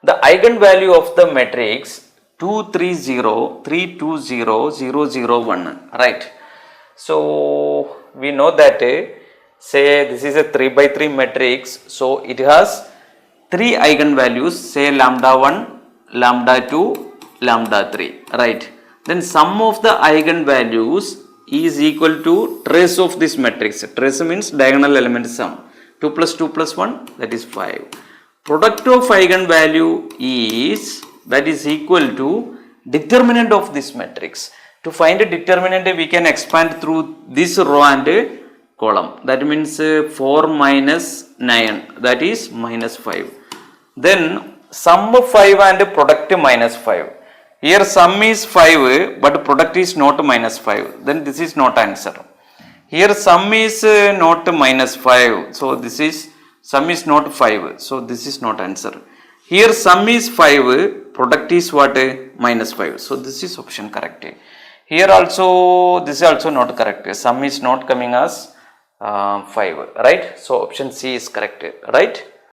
the eigenvalue of the matrix 2 3 0 3 2 0 0 0 1, right? So we know that say this is a 3 by 3 matrix, so it has 3 eigenvalues, say lambda 1, lambda 2, lambda 3, right? Then sum of the eigenvalues is equal to trace of this matrix. Trace means diagonal element sum. 2 plus 2 plus 1, that is 5. Product of eigenvalue is, that is equal to determinant of this matrix. To find a determinant, we can expand through this row and column. That means 4 minus 9, that is minus 5. Then sum of 5 and product minus 5. Here sum is 5 but product is not minus 5. Then this is not answer. Here sum is not minus 5. So this is, sum is not 5. So this is not answer. Here sum is 5. Product is what? Minus 5. So this is option correct. Here also, this is also not correct. Sum is not coming as 5. Right? So option C is correct. Right?